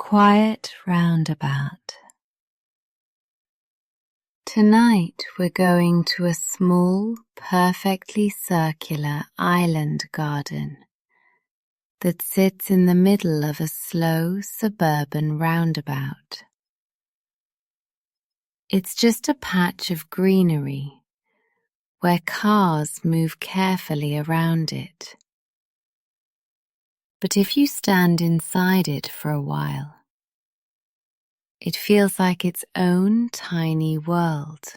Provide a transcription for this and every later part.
quiet roundabout. Tonight we're going to a small, perfectly circular island garden that sits in the middle of a slow suburban roundabout. It's just a patch of greenery where cars move carefully around it. But if you stand inside it for a while, it feels like its own tiny world.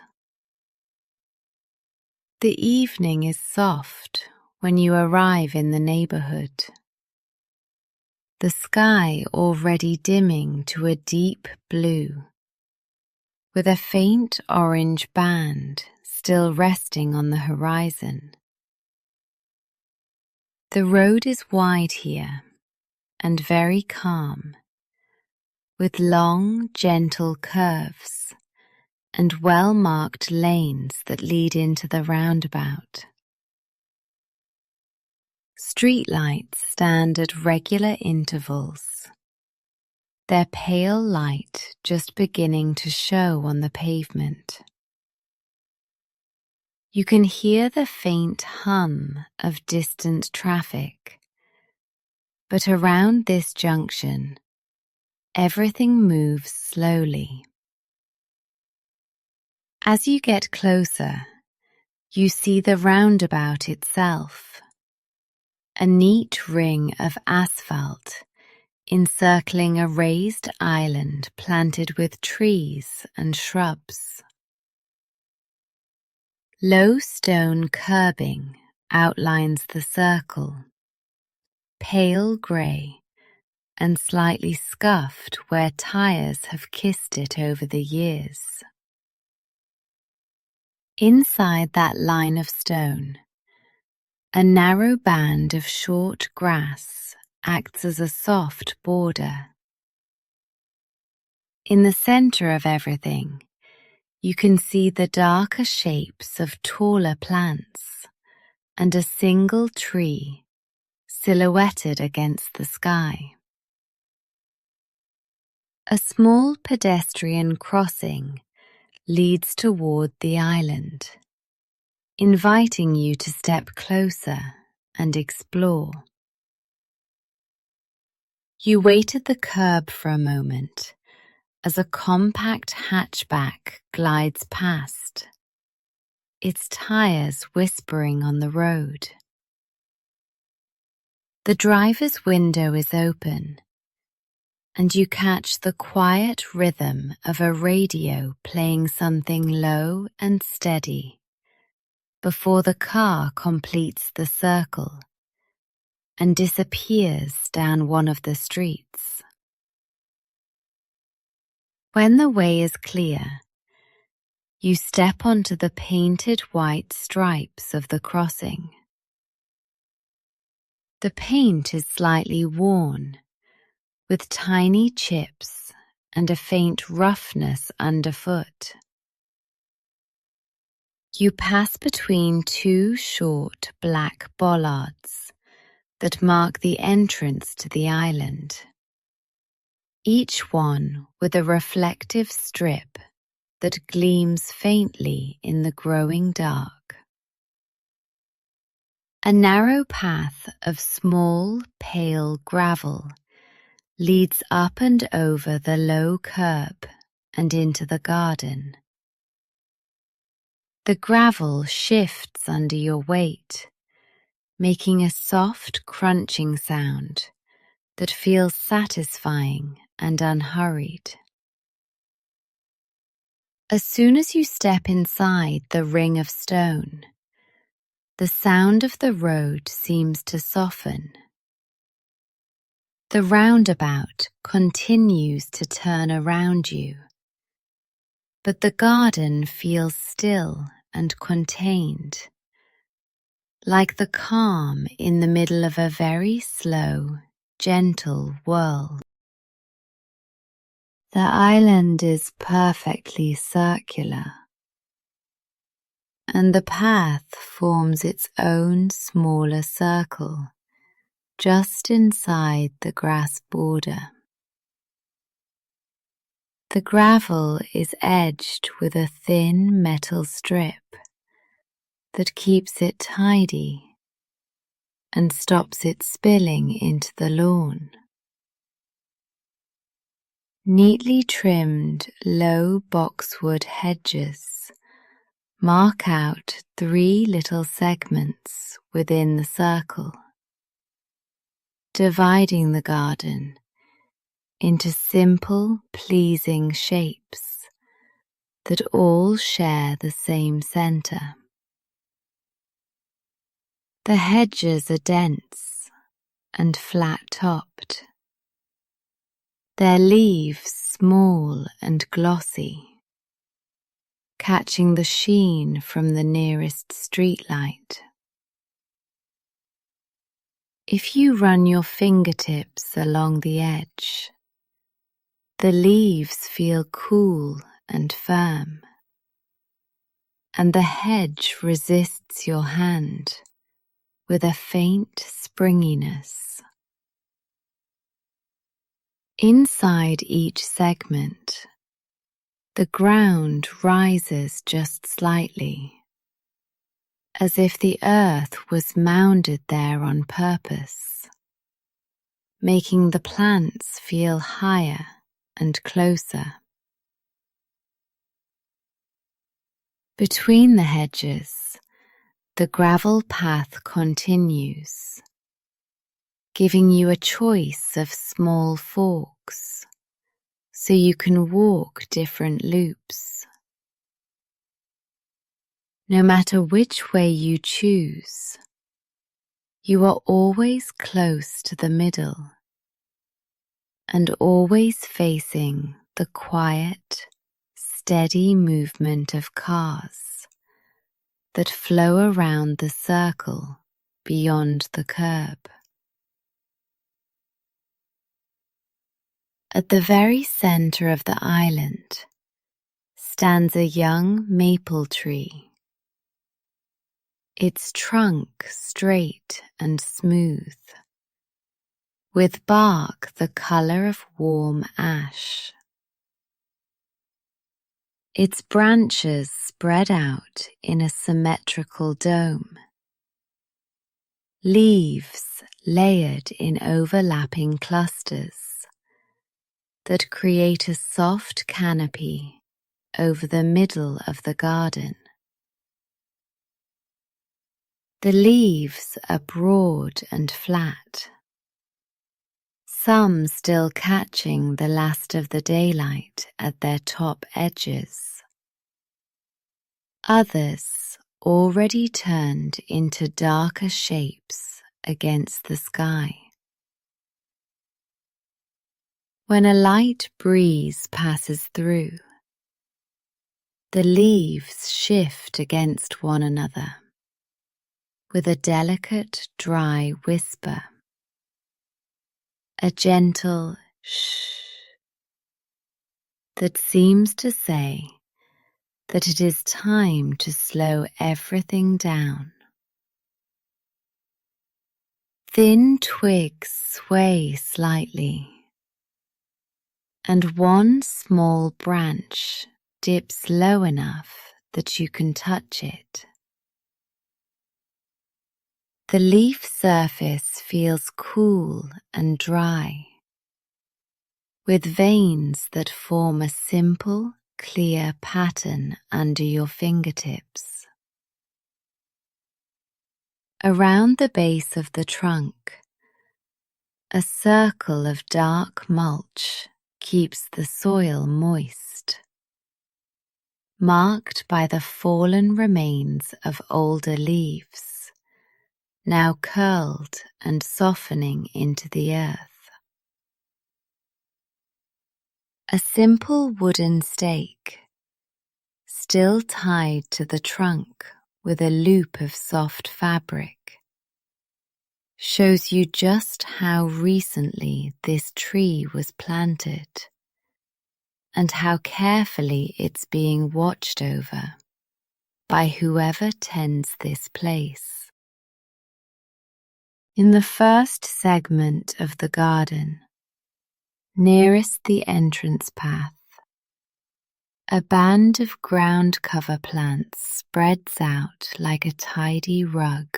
The evening is soft when you arrive in the neighborhood, the sky already dimming to a deep blue, with a faint orange band still resting on the horizon. The road is wide here and very calm, with long, gentle curves and well-marked lanes that lead into the roundabout. Streetlights stand at regular intervals, their pale light just beginning to show on the pavement. You can hear the faint hum of distant traffic, but around this junction, everything moves slowly. As you get closer, you see the roundabout itself, a neat ring of asphalt encircling a raised island planted with trees and shrubs. Low stone curbing outlines the circle, pale grey and slightly scuffed where tires have kissed it over the years. Inside that line of stone, a narrow band of short grass acts as a soft border. In the center of everything, you can see the darker shapes of taller plants and a single tree silhouetted against the sky. A small pedestrian crossing leads toward the island, inviting you to step closer and explore. You wait at the curb for a moment as a compact hatchback glides past, its tires whispering on the road. The driver's window is open, and you catch the quiet rhythm of a radio playing something low and steady before the car completes the circle and disappears down one of the streets. When the way is clear, you step onto the painted white stripes of the crossing. The paint is slightly worn, with tiny chips and a faint roughness underfoot. You pass between two short black bollards that mark the entrance to the island, each one with a reflective strip that gleams faintly in the growing dark. A narrow path of small, pale gravel leads up and over the low curb and into the garden. The gravel shifts under your weight, making a soft crunching sound that feels satisfying and unhurried. As soon as you step inside the ring of stone, the sound of the road seems to soften. The roundabout continues to turn around you, but the garden feels still and contained, like the calm in the middle of a very slow, gentle world. The island is perfectly circular, and the path forms its own smaller circle just inside the grass border. The gravel is edged with a thin metal strip that keeps it tidy and stops it spilling into the lawn. Neatly trimmed low boxwood hedges mark out 3 little segments within the circle, dividing the garden into simple, pleasing shapes that all share the same centre. The hedges are dense and flat-topped, their leaves small and glossy, catching the sheen from the nearest streetlight. If you run your fingertips along the edge, the leaves feel cool and firm, and the hedge resists your hand with a faint springiness. Inside each segment, the ground rises just slightly, as if the earth was mounded there on purpose, making the plants feel higher and closer. Between the hedges, the gravel path continues, giving you a choice of small forks so you can walk different loops. No matter which way you choose, you are always close to the middle and always facing the quiet, steady movement of cars that flow around the circle beyond the curb. At the very center of the island stands a young maple tree, its trunk straight and smooth, with bark the color of warm ash. Its branches spread out in a symmetrical dome, leaves layered in overlapping clusters that create a soft canopy over the middle of the garden. The leaves are broad and flat, some still catching the last of the daylight at their top edges. Others already turned into darker shapes against the sky. When a light breeze passes through, the leaves shift against one another with a delicate, dry whisper, a gentle shh that seems to say that it is time to slow everything down. Thin twigs sway slightly, and one small branch dips low enough that you can touch it. The leaf surface feels cool and dry, with veins that form a simple, clear pattern under your fingertips. Around the base of the trunk, a circle of dark mulch keeps the soil moist, marked by the fallen remains of older leaves, now curled and softening into the earth. A simple wooden stake, still tied to the trunk with a loop of soft fabric, shows you just how recently this tree was planted and how carefully it's being watched over by whoever tends this place. In the first segment of the garden, nearest the entrance path, A band of ground cover plants spreads out like a tidy rug.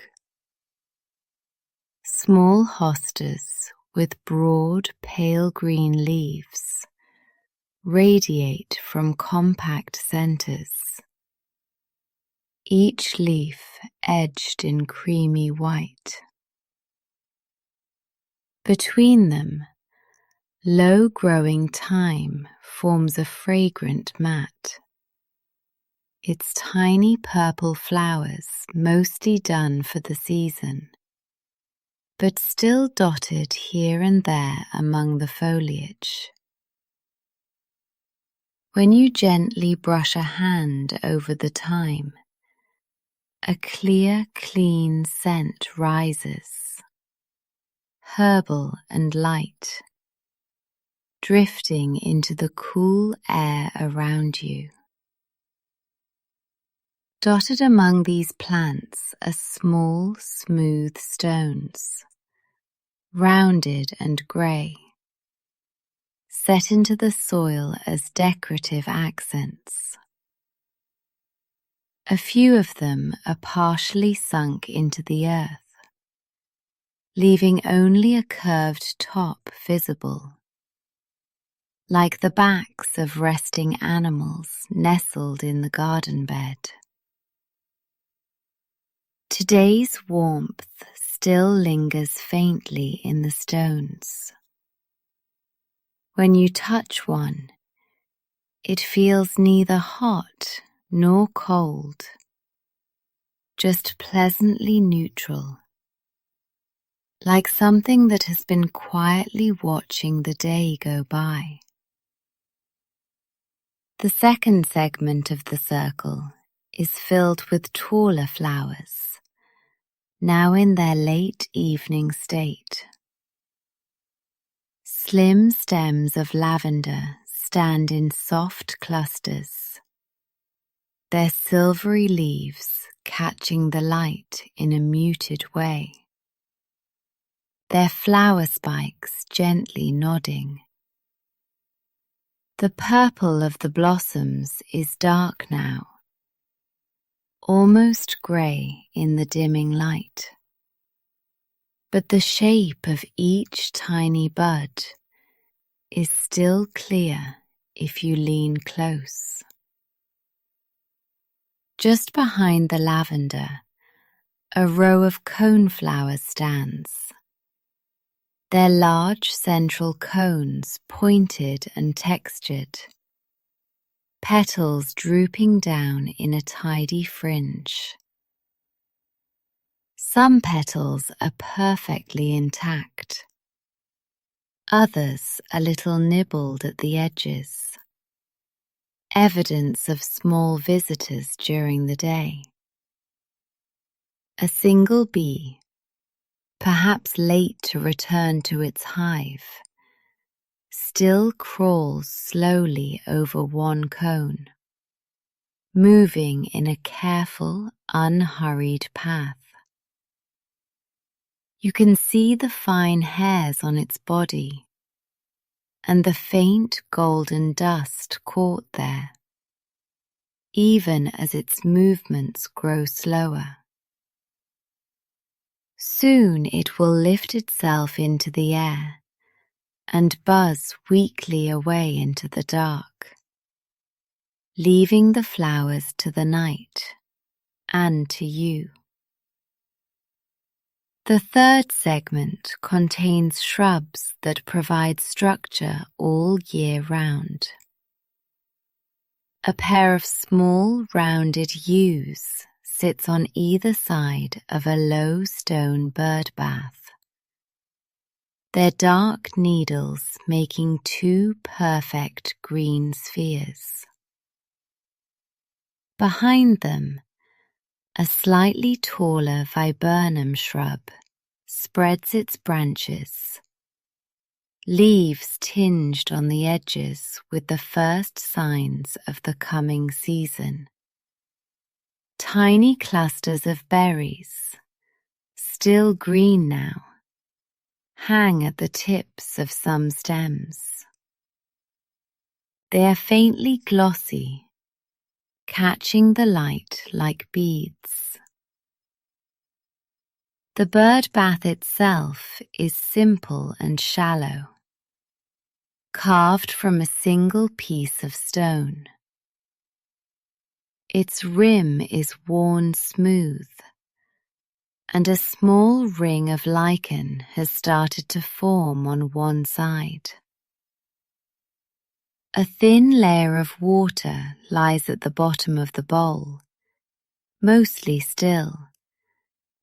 Small hostas with broad pale green leaves radiate from compact centers, each leaf edged in creamy white. Between them, low-growing thyme forms a fragrant mat, its tiny purple flowers mostly done for the season, but still dotted here and there among the foliage. When you gently brush a hand over the thyme, a clear, clean scent rises, herbal and light, drifting into the cool air around you. Dotted among these plants are small, smooth stones, rounded and grey, set into the soil as decorative accents. A few of them are partially sunk into the earth, leaving only a curved top visible, like the backs of resting animals nestled in the garden bed. Today's warmth still lingers faintly in the stones. When you touch one, it feels neither hot nor cold, just pleasantly neutral, like something that has been quietly watching the day go by. The second segment of the circle is filled with taller flowers, now in their late evening state. Slim stems of lavender stand in soft clusters, their silvery leaves catching the light in a muted way, their flower spikes gently nodding. The purple of the blossoms is dark now, almost grey in the dimming light. But the shape of each tiny bud is still clear if you lean close. Just behind the lavender, a row of coneflowers stands, their large central cones pointed and textured, petals drooping down in a tidy fringe. Some petals are perfectly intact, others a little nibbled at the edges, evidence of small visitors during the day. A single bee, perhaps late to return to its hive, still crawls slowly over one cone, moving in a careful, unhurried path. You can see the fine hairs on its body and the faint golden dust caught there, even as its movements grow slower. Soon it will lift itself into the air and buzz weakly away into the dark, leaving the flowers to the night and to you. The third segment contains shrubs that provide structure all year round. A pair of small rounded yews sits on either side of a low stone bird bath, their dark needles making two perfect green spheres. Behind them, a slightly taller viburnum shrub spreads its branches, leaves tinged on the edges with the first signs of the coming season. Tiny clusters of berries, still green now, hang at the tips of some stems. They are faintly glossy, catching the light like beads. The bird bath itself is simple and shallow, carved from a single piece of stone. Its rim is worn smooth, and a small ring of lichen has started to form on one side. A thin layer of water lies at the bottom of the bowl, mostly still,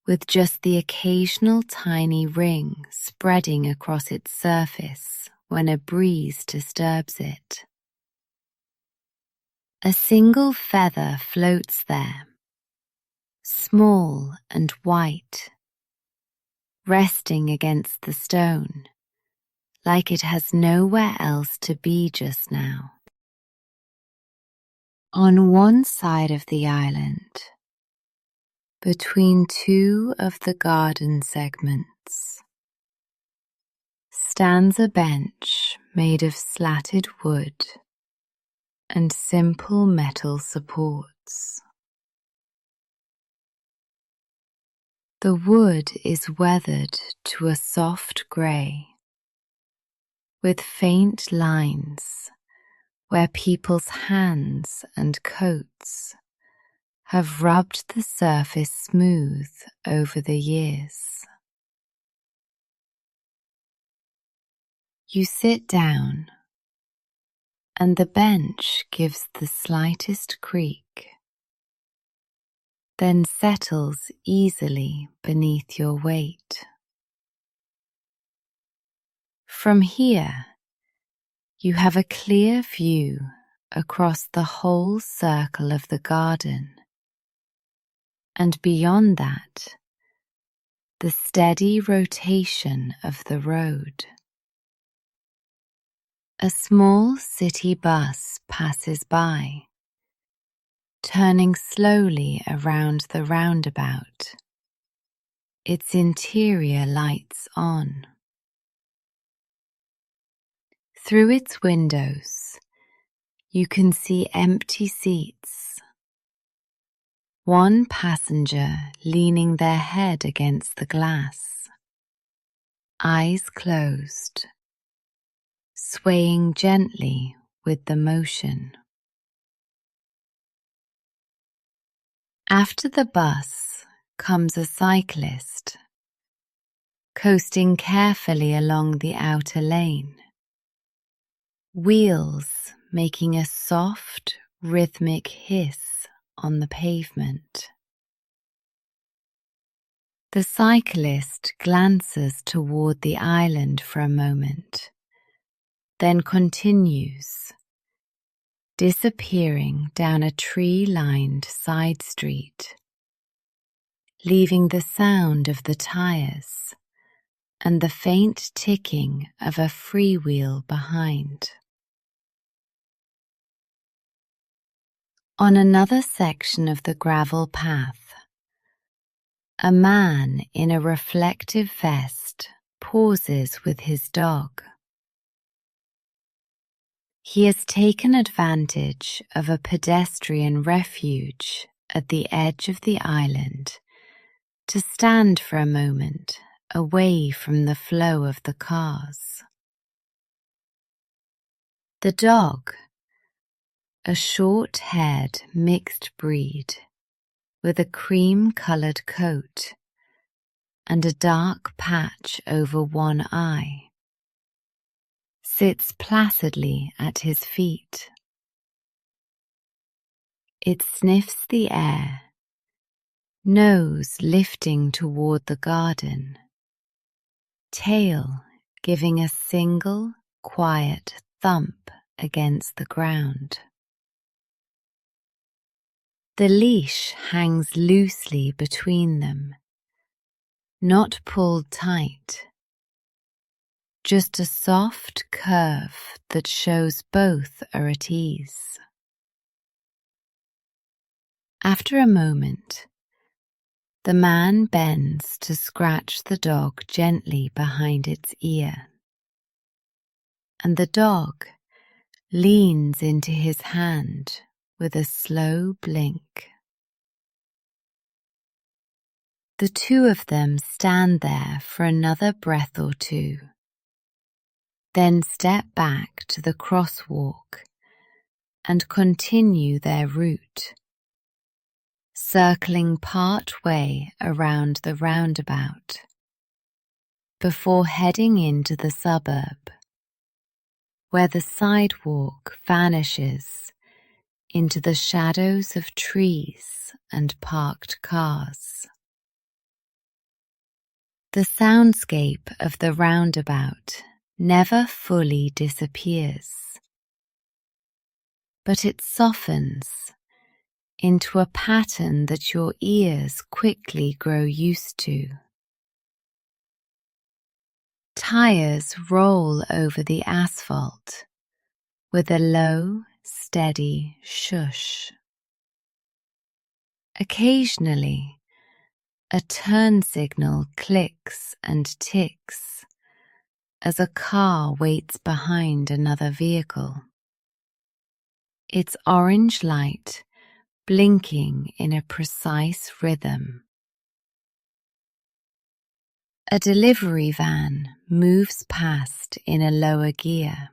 with just the occasional tiny ring spreading across its surface when a breeze disturbs it. A single feather floats there, small and white, resting against the stone, like it has nowhere else to be just now. On one side of the island, between two of the garden segments, stands a bench made of slatted wood and simple metal supports. The wood is weathered to a soft grey, with faint lines where people's hands and coats have rubbed the surface smooth over the years. You sit down, and the bench gives the slightest creak, then settles easily beneath your weight. From here, you have a clear view across the whole circle of the garden, and beyond that, the steady rotation of the road. A small city bus passes by, turning slowly around the roundabout, its interior lights on. Through its windows, you can see empty seats, one passenger leaning their head against the glass, eyes closed, swaying gently with the motion. After the bus comes a cyclist, coasting carefully along the outer lane, wheels making a soft, rhythmic hiss on the pavement. The cyclist glances toward the island for a moment, then continues, disappearing down a tree-lined side street, leaving the sound of the tires and the faint ticking of a freewheel behind. On another section of the gravel path, a man in a reflective vest pauses with his dog. He has taken advantage of a pedestrian refuge at the edge of the island to stand for a moment away from the flow of the cars. The dog, a short-haired mixed breed with a cream-coloured coat and a dark patch over one eye, sits placidly at his feet. It sniffs the air, nose lifting toward the garden, tail giving a single, quiet thump against the ground. The leash hangs loosely between them, not pulled tight, just a soft curve that shows both are at ease. After a moment, the man bends to scratch the dog gently behind its ear, and the dog, leans into his hand with a slow blink. The two of them stand there for another breath or two, then step back to the crosswalk and continue their route, circling part way around the roundabout before heading into the suburb, where the sidewalk vanishes into the shadows of trees and parked cars. The soundscape of the roundabout never fully disappears, but it softens into a pattern that your ears quickly grow used to. Tires roll over the asphalt with a low, steady shush. Occasionally, a turn signal clicks and ticks as a car waits behind another vehicle, its orange light blinking in a precise rhythm. A delivery van moves past in a lower gear,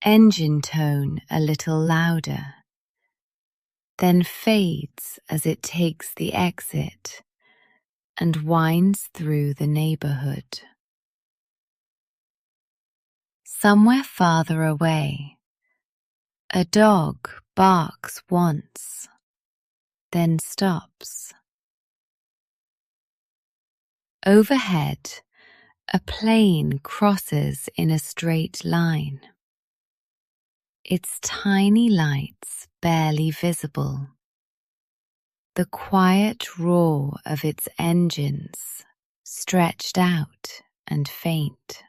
engine tone a little louder, then fades as it takes the exit and winds through the neighborhood. Somewhere farther away, a dog barks once, then stops. Overhead, a plane crosses in a straight line, its tiny lights barely visible, the quiet roar of its engines stretched out and faint.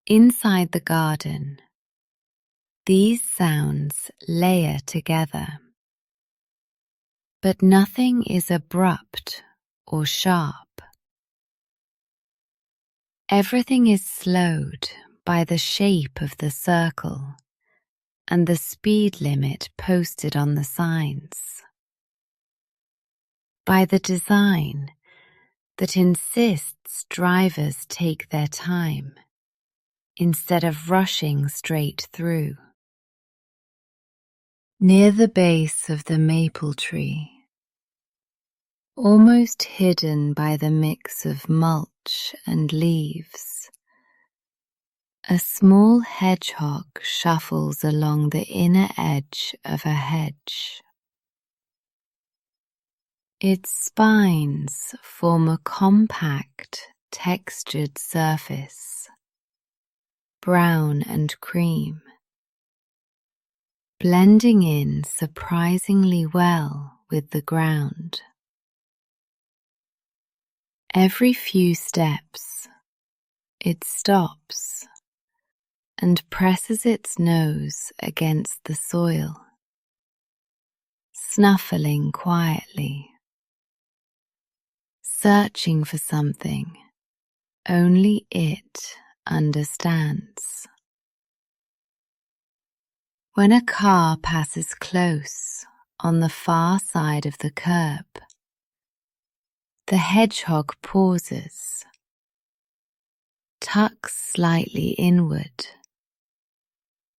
Inside the garden, these sounds layer together, but nothing is abrupt or sharp. Everything is slowed by the shape of the circle and the speed limit posted on the signs, by the design that insists drivers take their time instead of rushing straight through. Near the base of the maple tree, almost hidden by the mix of mulch and leaves, a small hedgehog shuffles along the inner edge of a hedge. Its spines form a compact, textured surface, brown and cream, blending in surprisingly well with the ground. Every few steps, it stops and presses its nose against the soil, snuffling quietly, searching for something only it understands. When a car passes close on the far side of the curb, the hedgehog pauses, tucks slightly inward,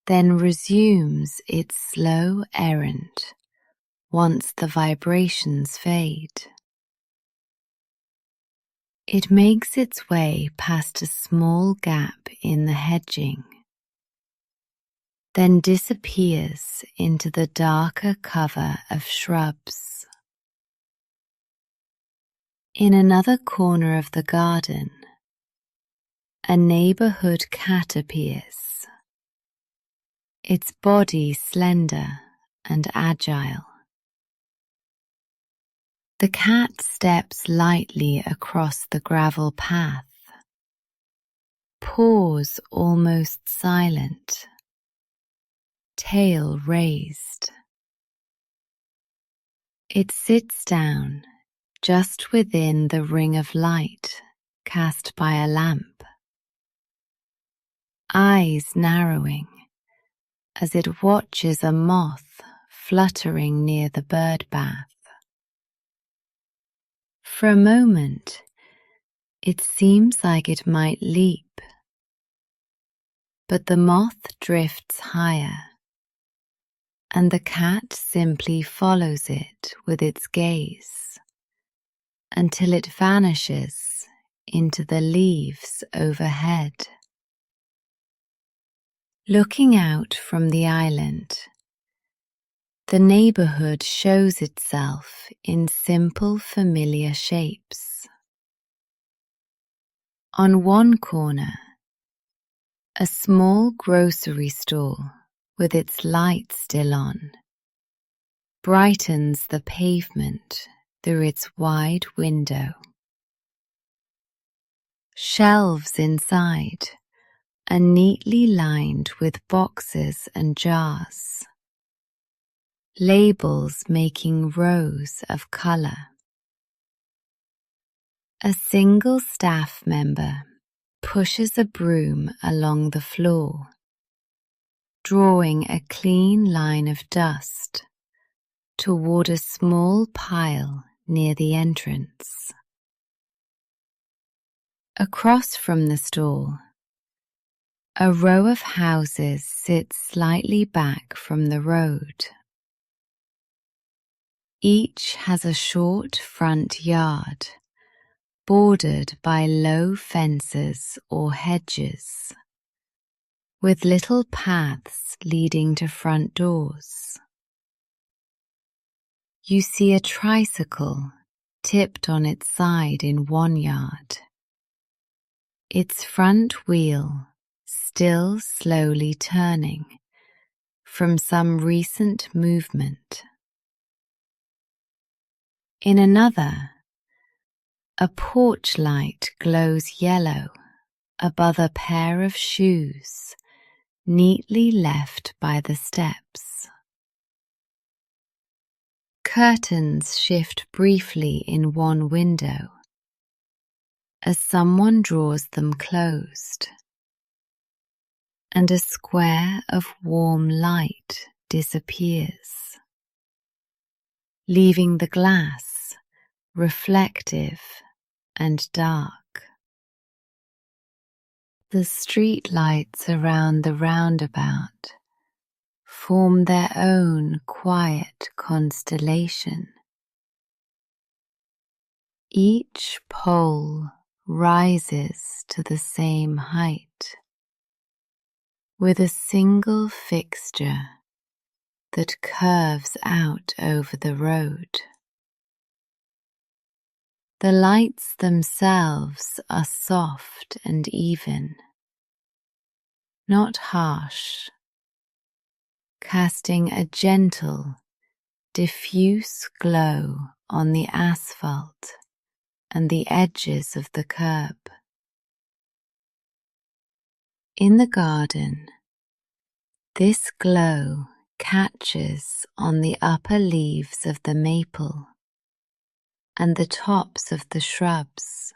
then resumes its slow errand once the vibrations fade. It makes its way past a small gap in the hedging, then disappears into the darker cover of shrubs. In another corner of the garden, a neighborhood cat appears, its body slender and agile. The cat steps lightly across the gravel path, paws almost silent, tail raised. It sits down just within the ring of light cast by a lamp. eyes narrowing as it watches a moth fluttering near the bird bath. For a moment, it seems like it might leap, but the moth drifts higher, and the cat simply follows it with its gaze until it vanishes into the leaves overhead. Looking out from the island, the neighborhood shows itself in simple, familiar shapes. On one corner, a small grocery store with its light still on brightens the pavement through its wide window. Shelves inside are neatly lined with boxes and jars, labels making rows of color. A single staff member pushes a broom along the floor, drawing a clean line of dust toward a small pile near the entrance. Across from the store, a row of houses sits slightly back from the road. Each has a short front yard bordered by low fences or hedges, with little paths leading to front doors. You see a tricycle tipped on its side in one yard, its front wheel still slowly turning from some recent movement. In another, a porch light glows yellow above a pair of shoes neatly left by the steps. Curtains shift briefly in one window as someone draws them closed, and a square of warm light disappears, leaving the glass reflective and dark. The street lights around the roundabout form their own quiet constellation. Each pole rises to the same height, with a single fixture that curves out over the road. The lights themselves are soft and even, not harsh, casting a gentle, diffuse glow on the asphalt and the edges of the curb. In the garden, this glow catches on the upper leaves of the maple and the tops of the shrubs,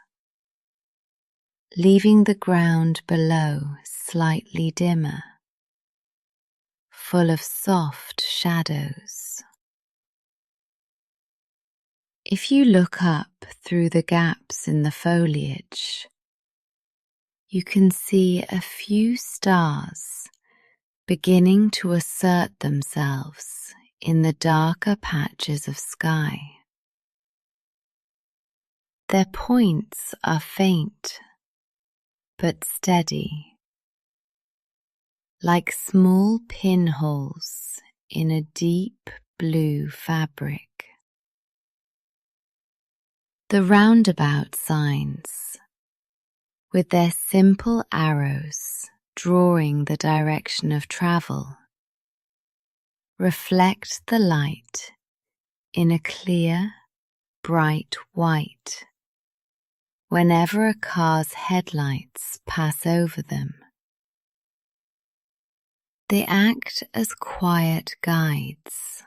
leaving the ground below slightly dimmer, full of soft shadows. If you look up through the gaps in the foliage, you can see a few stars beginning to assert themselves in the darker patches of sky. Their points are faint but steady, like small pinholes in a deep blue fabric. The roundabout signs, with their simple arrows drawing the direction of travel, reflect the light in a clear, bright white whenever a car's headlights pass over them. They act as quiet guides,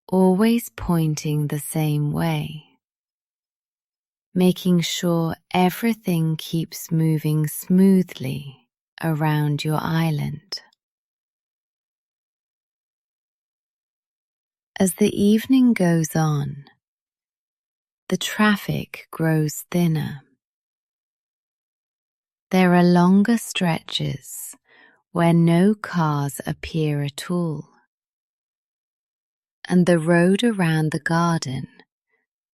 always pointing the same way, making sure everything keeps moving smoothly around your island. As the evening goes on, the traffic grows thinner. There are longer stretches where no cars appear at all, and the road around the garden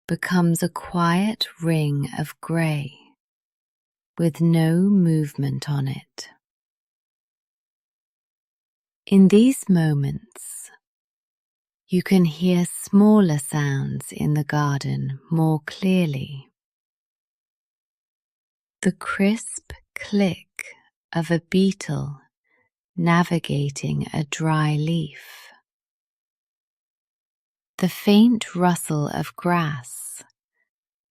becomes a quiet ring of grey with no movement on it. In these moments, you can hear smaller sounds in the garden more clearly. The crisp click of a beetle navigating a dry leaf. The faint rustle of grass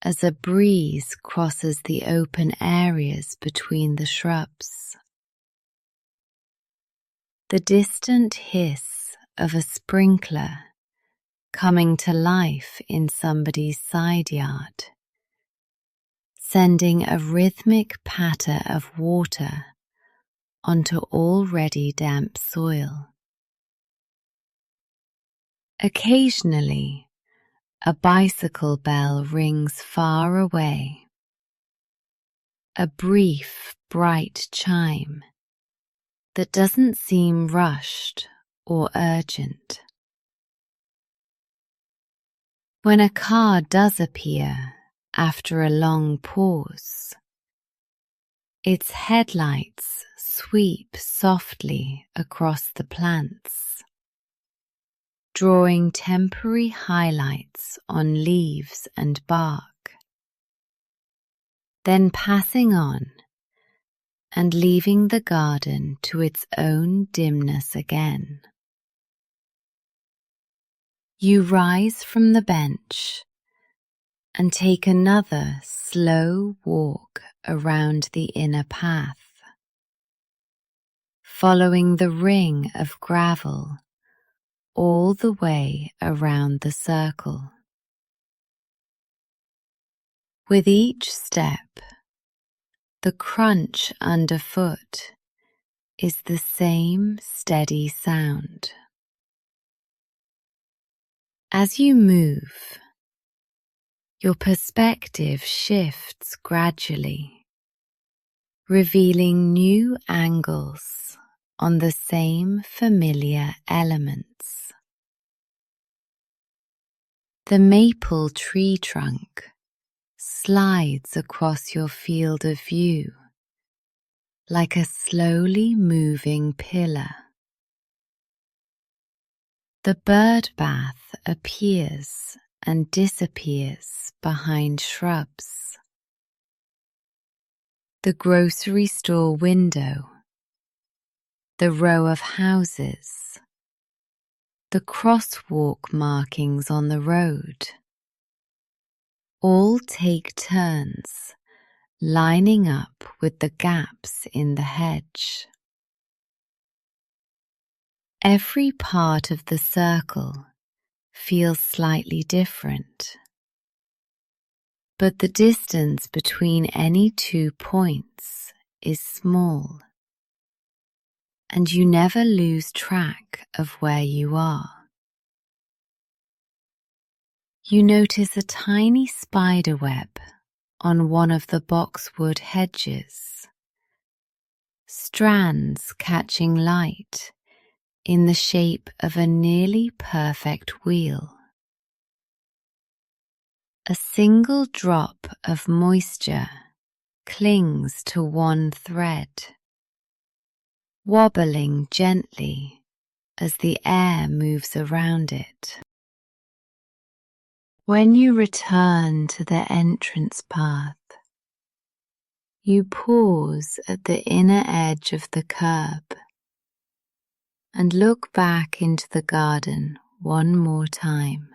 as a breeze crosses the open areas between the shrubs. The distant hiss of a sprinkler coming to life in somebody's side yard, sending a rhythmic patter of water onto already damp soil. Occasionally, a bicycle bell rings far away, a brief, bright chime that doesn't seem rushed or urgent. When a car does appear after a long pause, its headlights sweep softly across the plants, drawing temporary highlights on leaves and bark, then passing on and leaving the garden to its own dimness again. You rise from the bench and take another slow walk around the inner path, following the ring of gravel all the way around the circle. With each step, the crunch underfoot is the same steady sound. As you move, your perspective shifts gradually, revealing new angles on the same familiar elements. The maple tree trunk slides across your field of view like a slowly moving pillar. The bird bath appears and disappears behind shrubs. The grocery store window, the row of houses, the crosswalk markings on the road, all take turns lining up with the gaps in the hedge. Every part of the circle feels slightly different, but the distance between any 2 points is small, and you never lose track of where you are. You notice a tiny spider web on one of the boxwood hedges, strands catching light in the shape of a nearly perfect wheel. A single drop of moisture clings to one thread, wobbling gently as the air moves around it. When you return to the entrance path, you pause at the inner edge of the curb and look back into the garden one more time.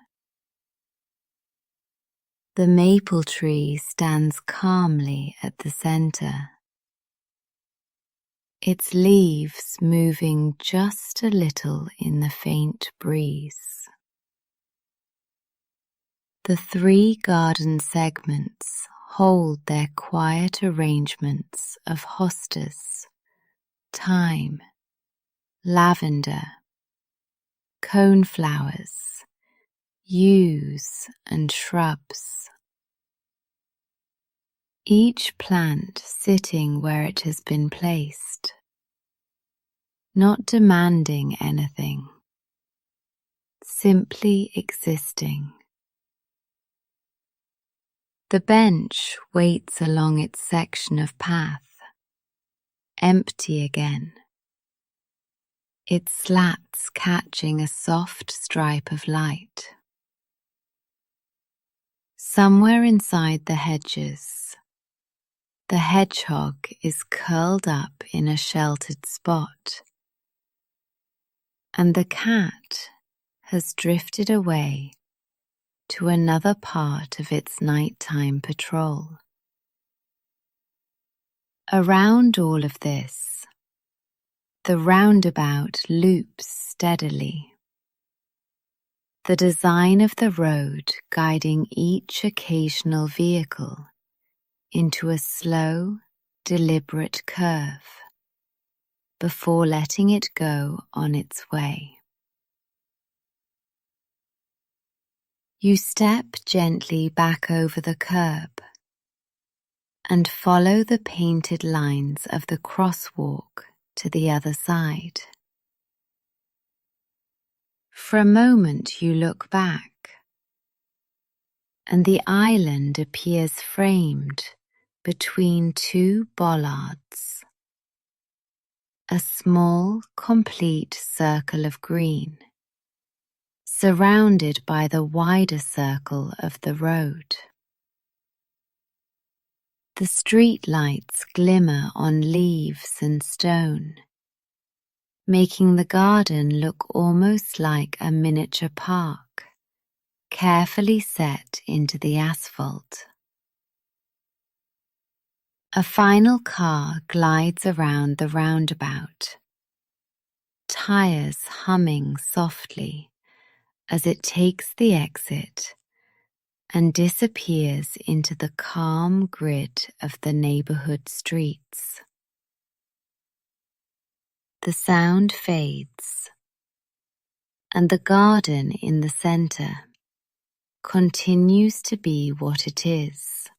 The maple tree stands calmly at the center, its leaves moving just a little in the faint breeze. The 3 garden segments hold their quiet arrangements of hostas thyme, lavender, coneflowers, yews and shrubs. Each plant sitting where it has been placed, not demanding anything, simply existing. The bench waits along its section of path, empty again, its slats catching a soft stripe of light. Somewhere inside the hedges, the hedgehog is curled up in a sheltered spot, and the cat has drifted away to another part of its nighttime patrol. Around all of this, the roundabout loops steadily, the design of the road guiding each occasional vehicle into a slow, deliberate curve before letting it go on its way. You step gently back over the curb and follow the painted lines of the crosswalk to the other side. For a moment you look back, and the island appears framed between two bollards, a small, complete circle of green, surrounded by the wider circle of the road. The street lights glimmer on leaves and stone, making the garden look almost like a miniature park, carefully set into the asphalt. A final car glides around the roundabout, tires humming softly as it takes the exit and disappears into the calm grid of the neighborhood streets. The sound fades, and the garden in the center continues to be what it is,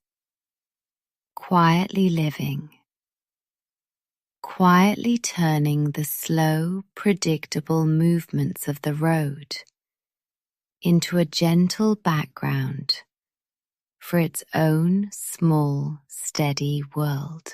quietly living, quietly turning the slow, predictable movements of the road into a gentle background for its own small, steady world.